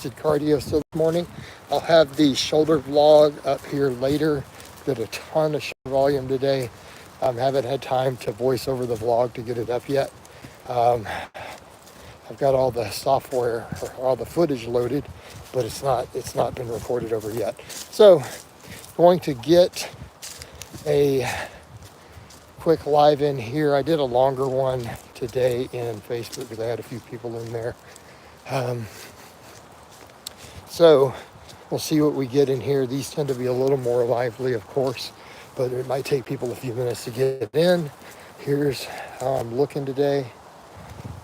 fasted cardio still this morning. I'll have the shoulder vlog up here later. Did a ton of volume today. Haven't had time to voice over the vlog to get it up yet. I've got all the software or all the footage loaded, but it's not been recorded over yet. So going to get a quick live in here. I did a longer one today in Facebook because I had a few people in there. So we'll see what we get in here. These tend to be a little more lively, of course, but it might take people a few minutes to get in. Here's how I'm looking today.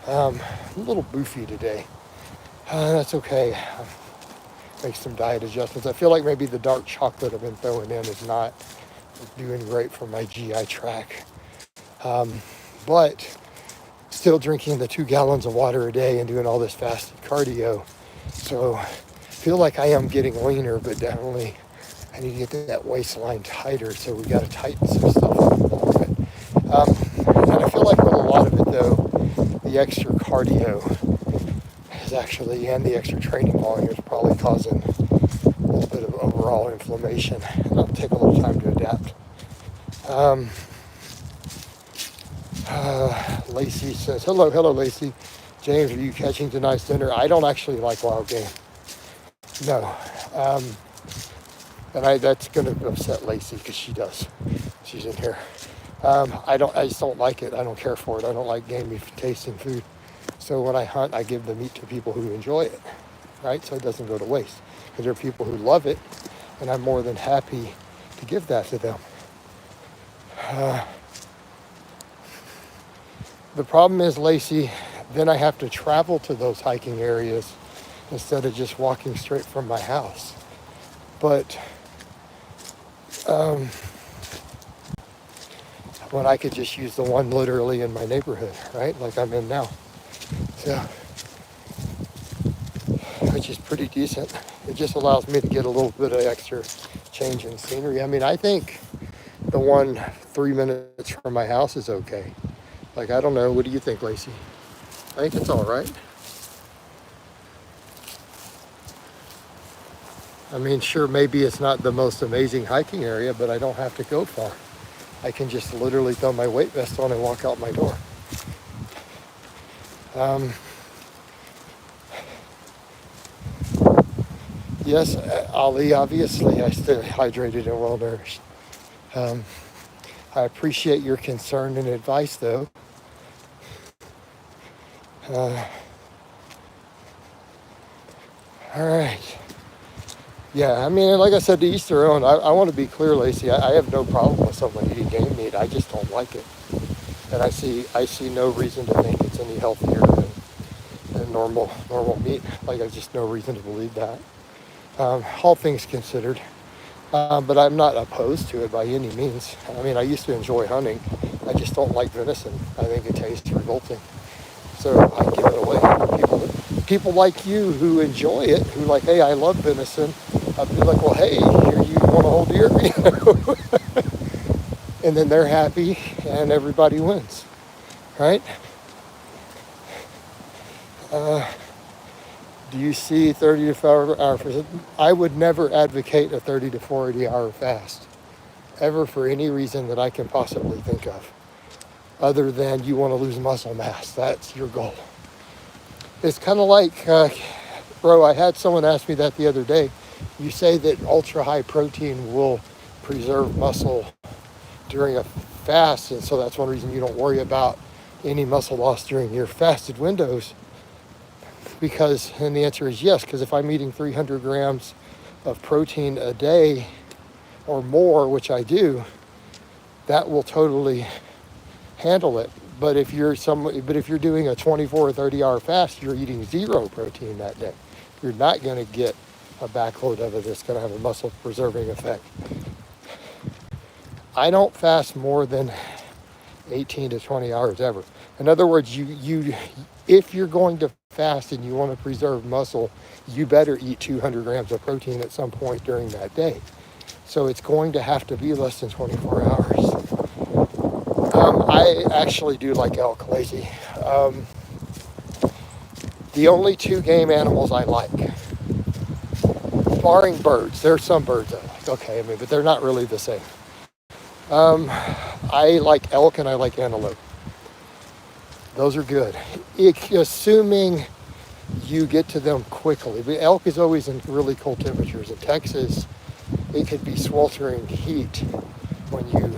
A little boofy today. That's okay. Make some diet adjustments. I feel like maybe the dark chocolate I've been throwing in is not doing great for my GI tract. But still drinking the 2 gallons of water a day and doing all this fasted cardio. So I feel like I am getting leaner, but definitely I need to get that waistline tighter. So we got to tighten some stuff up a little bit. And I feel like with a lot of it though, the extra cardio is actually, and the extra training volume is probably causing a little bit of overall inflammation. It'll take a little time to adapt. Lacey says, hello Lacey. James, are you catching tonight's dinner? I don't actually like wild game. No. And that's going to upset Lacey because she does. She's in here. I just don't like it. I don't care for it. I don't like gamey tasting food. So when I hunt, I give the meat to people who enjoy it, right? So it doesn't go to waste. Because there are people who love it, and I'm more than happy to give that to them. The problem is, Lacey, then I have to travel to those hiking areas instead of just walking straight from my house. But when I could just use the one literally in my neighborhood, right? Like I'm in now. So, which is pretty decent. It just allows me to get a little bit of extra change in scenery. I mean, I think the one 3 minutes from my house is okay. Like, I don't know. What do you think, Lacey? I think it's all right. I mean, sure, maybe it's not the most amazing hiking area, but I don't have to go far. I can just literally throw my weight vest on and walk out my door. Yes, Ali, obviously, I stay hydrated and well nourished. I appreciate your concern and advice, though. All right. Yeah, I mean, like I said, to each their own. I want to be clear, Lacey. I have no problem with someone eating game meat. I just don't like it. And I see no reason to think it's any healthier than normal meat. Like, I just no reason to believe that. All things considered. But I'm not opposed to it by any means. I mean, I used to enjoy hunting. I just don't like venison. I think it tastes revolting. So I give it away. People like you who enjoy it, who like, hey, I love venison. I'd be like, well, hey, here you want a whole deer, you know? And then they're happy and everybody wins, right? Do you see 30 to 40 hours? I would never advocate a 30 to 40 hour fast, ever, for any reason that I can possibly think of, other than you want to lose muscle mass. That's your goal. It's kind of like, bro, I had someone ask me that the other day. You say that ultra high protein will preserve muscle during a fast, and so that's one reason you don't worry about any muscle loss during your fasted windows. And the answer is yes, because if I'm eating 300 grams of protein a day or more, which I do, that will totally handle it. But if you're doing a 24 or 30 hour fast, you're eating 0 protein that day. You're not going to get a backload of it that's going to have a muscle preserving effect. I don't fast more than 18 to 20 hours ever. In other words, if you're going to fast and you want to preserve muscle, you better eat 200 grams of protein at some point during that day. So it's going to have to be less than 24 hours. I actually do like elk, Lacey. The only 2 game animals I like barring birds, there are some birds I like. Okay, I mean, but they're not really the same. I like elk and I like antelope. Those are good. Assuming you get to them quickly. But elk is always in really cold temperatures. In Texas, it could be sweltering heat when you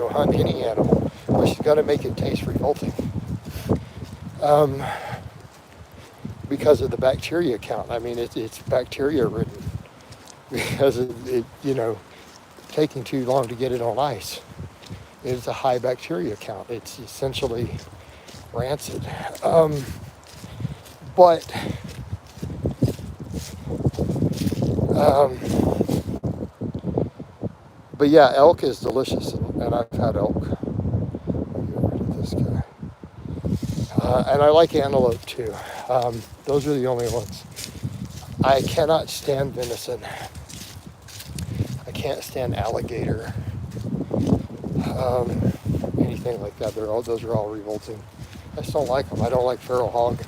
hunt any animal, which is going to make it taste revolting. Because of the bacteria count. I mean, it's bacteria ridden because of it, taking too long to get it on ice. It's a high bacteria count. It's essentially rancid. But yeah, elk is delicious, and I've had elk. Get rid of this guy. And I like antelope too. Those are the only ones. I cannot stand venison. I can't stand alligator. Anything like that. Those are all revolting. I just don't like them. I don't like feral hog.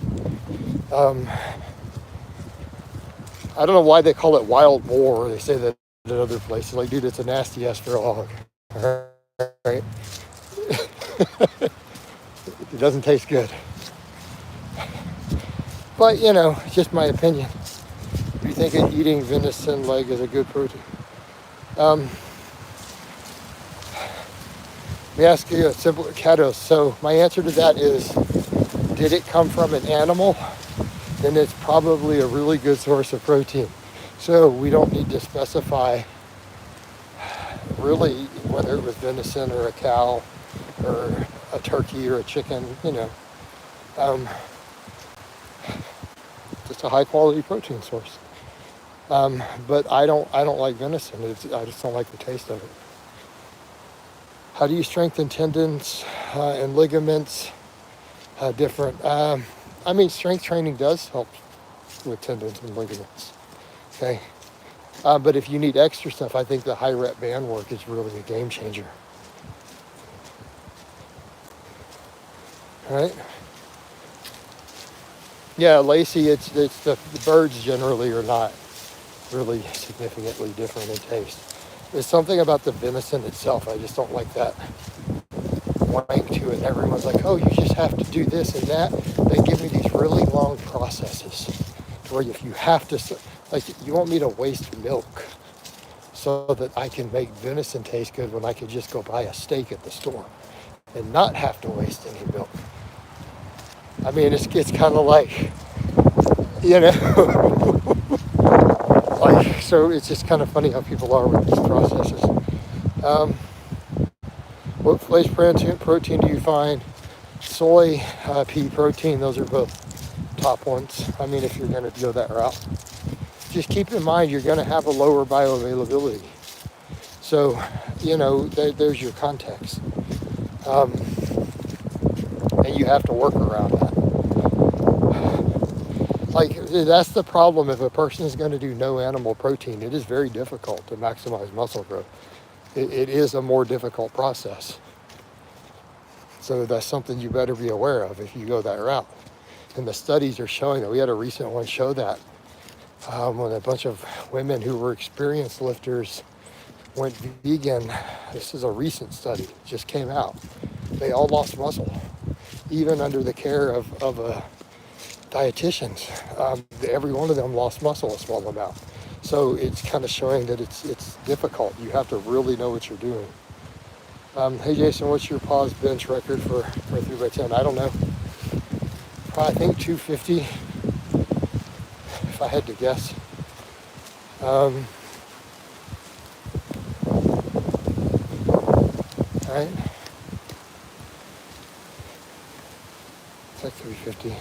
I don't know why they call it wild boar. They say that in other places. Like, dude, it's a nasty ass feral hog. All right? It doesn't taste good. But, it's just my opinion. If you think eating venison leg is a good protein. Let me ask you a simple Kados. So my answer to that is, did it come from an animal? Then it's probably a really good source of protein. So we don't need to specify really whether it was venison or a cow or a turkey or a chicken, just a high quality protein source. But I don't like venison. I just don't like the taste of it. How do you strengthen tendons and ligaments? Different. Strength training does help with tendons and ligaments. Okay. But if you need extra stuff, I think the high rep band work is really a game changer. All right. Yeah, Lacey, it's the birds generally are not really significantly different in taste. There's something about the venison itself. I just don't like that wank to it. Everyone's like, oh, you just have to do this and that. They give me these really long processes to where if you have to, like, you want me to waste milk so that I can make venison taste good when I could just go buy a steak at the store and not have to waste any milk. I mean, it's kind of like, like, so it's just kind of funny how people are with these processes. What place protein do you find? Soy, pea protein, those are both top ones. I mean, if you're going to go that route. Just keep in mind you're going to have a lower bioavailability. So, there's your context. And you have to work around that. Like, that's the problem. If a person is going to do no animal protein, it is very difficult to maximize muscle growth. It is a more difficult process. So that's something you better be aware of if you go that route. And the studies are showing that. We had a recent one show that when a bunch of women who were experienced lifters went vegan. This is a recent study, just came out. They all lost muscle, even under the care of dietitians. Every one of them lost muscle a small amount. So it's kind of showing that it's difficult. You have to really know what you're doing. Hey Jason, what's your pause bench record for 3x10? I don't know. I think 250, if I had to guess. All right. It's like 350.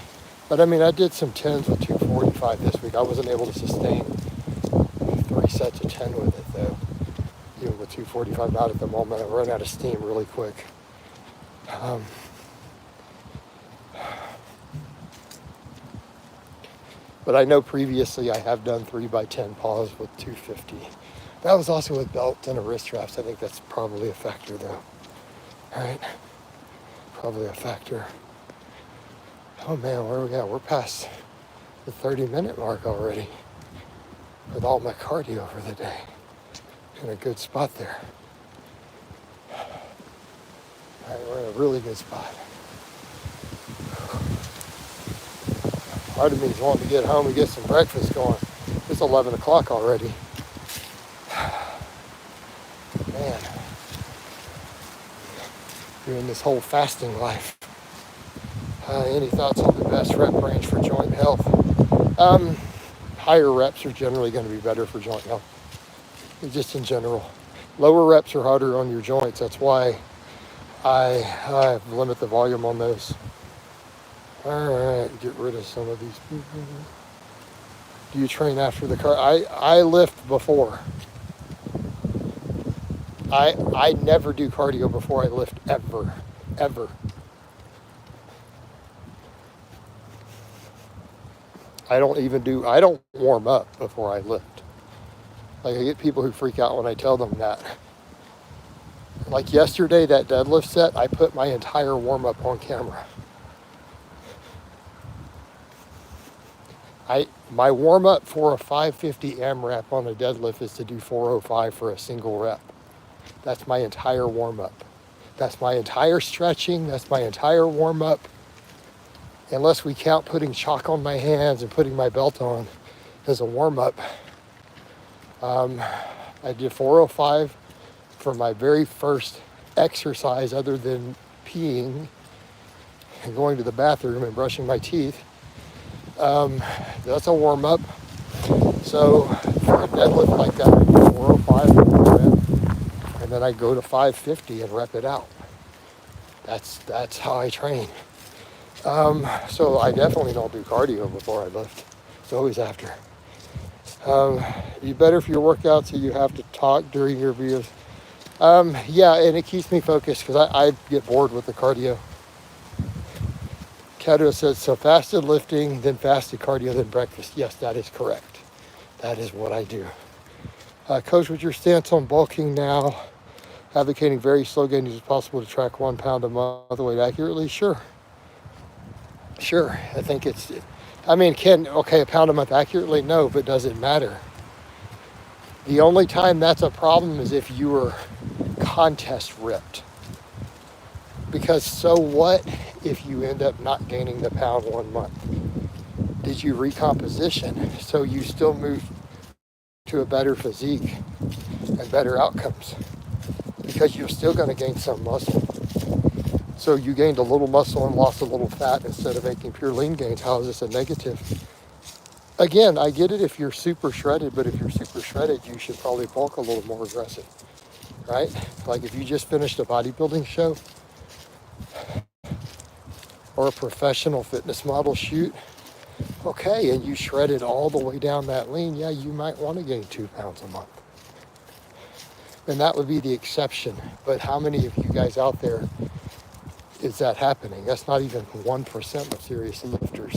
But I mean, I did some 10s with 245 this week. I wasn't able to sustain 3 sets of 10 with it though. Even with 245, not at the moment. I run out of steam really quick. But I know previously I have done 3x10 pause with 250. That was also with belt and a wrist straps. I think that's probably a factor though. All right, probably a factor. Oh man, where are we at? We're past the 30-minute mark already. with all my cardio for the day. In a good spot there. All right, we're in a really good spot. Part of me is wanting to get home and get some breakfast going. It's 11 o'clock already. Man, doing this whole fasting life. Any thoughts on the best rep range for joint health? Higher reps are generally going to be better for joint health, just in general. Lower reps are harder on your joints. That's why I limit the volume on those. All right, get rid of some of these people. Do you train after the car? I lift before. I never do cardio before I lift, ever. I don't warm up before I lift. Like, I get people who freak out when I tell them that. Like yesterday, that deadlift set, I put my entire warm up on camera. My warm up for a 550 AMRAP on a deadlift is to do 405 for a single rep. That's my entire warm up. That's my entire stretching. That's my entire warm up. Unless we count putting chalk on my hands and putting my belt on as a warm up. I did 405 for my very first exercise other than peeing and going to the bathroom and brushing my teeth. That's a warm up. So for a deadlift like that, I do 405 and then I go to 550 and rep it out. That's how I train. So I definitely don't do cardio before I lift. It's always after. You better for your workouts so you have to talk during your videos. Yeah, and it keeps me focused because I get bored with the cardio. Keto says, so fasted lifting, then fasted cardio, then breakfast. Yes, that is correct. That is what I do. Coach, what's your stance on bulking now? Advocating very slow gains as possible to track 1 pound a month weight accurately? Sure. I think a pound a month accurately? No, but does it matter? The only time that's a problem is if you were contest ripped. Because so what if you end up not gaining the pound 1 month? Did you recomposition? So you still move to a better physique and better outcomes because you're still going to gain some muscle. So you gained a little muscle and lost a little fat instead of making pure lean gains. How is this a negative? Again, I get it if you're super shredded, but if you're super shredded, you should probably bulk a little more aggressive, right? Like if you just finished a bodybuilding show or a professional fitness model shoot, okay, and you shredded all the way down that lean, yeah, you might want to gain 2 pounds a month. And that would be the exception. But how many of you guys out there is that happening? That's not even 1% of serious lifters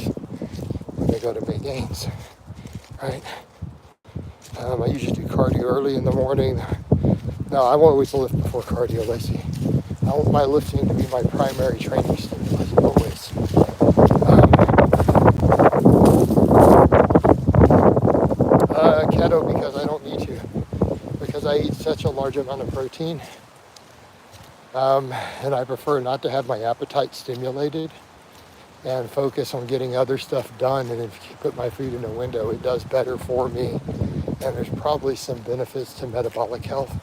when they go to make gains, right? I usually do cardio early in the morning. No, I won't always lift before cardio, Lacey. I want my lifting to be my primary training stimulus, always. Keto because I don't need to. Because I eat such a large amount of protein. And I prefer not to have my appetite stimulated and focus on getting other stuff done. And if you put my food in a window, it does better for me. And there's probably some benefits to metabolic health.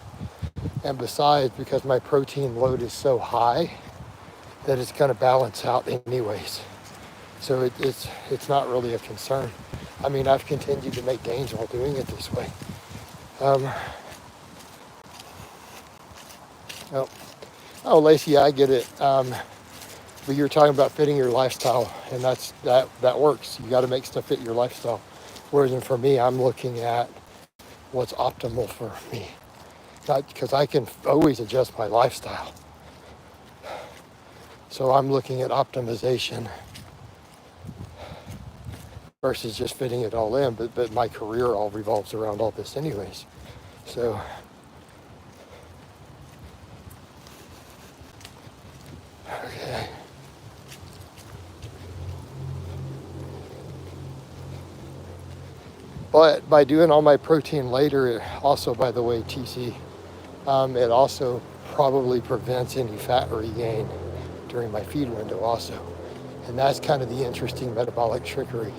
And besides, because my protein load is so high that it's going to balance out anyways. So it's not really a concern. I mean, I've continued to make gains while doing it this way. Oh, Lacey, I get it. But you're talking about fitting your lifestyle, and that works. You got to make stuff fit your lifestyle. Whereas for me, I'm looking at what's optimal for me. Not because I can always adjust my lifestyle. So I'm looking at optimization versus just fitting it all in. But my career all revolves around all this anyways. So okay. But by doing all my protein later, it also, by the way, TC, it also probably prevents any fat regain during my feed window also. And that's kind of the interesting metabolic trickery,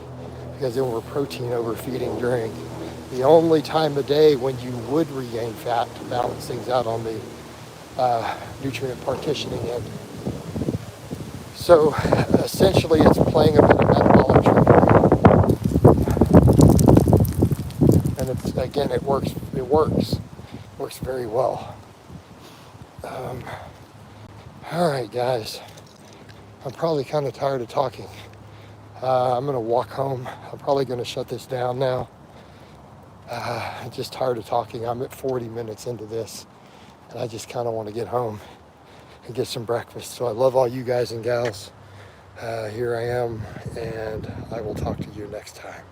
because then we're protein overfeeding during the only time of day when you would regain fat to balance things out on the nutrient partitioning end. So essentially it's playing a bit of metabolic trickery. And it's, again, it works very well. All right, guys, I'm probably kind of tired of talking. I'm gonna walk home. I'm probably gonna shut this down now. I'm just tired of talking. I'm at 40 minutes into this, and I just kind of want to get home and get some breakfast. So I love all you guys and gals. Here I am, and I will talk to you next time.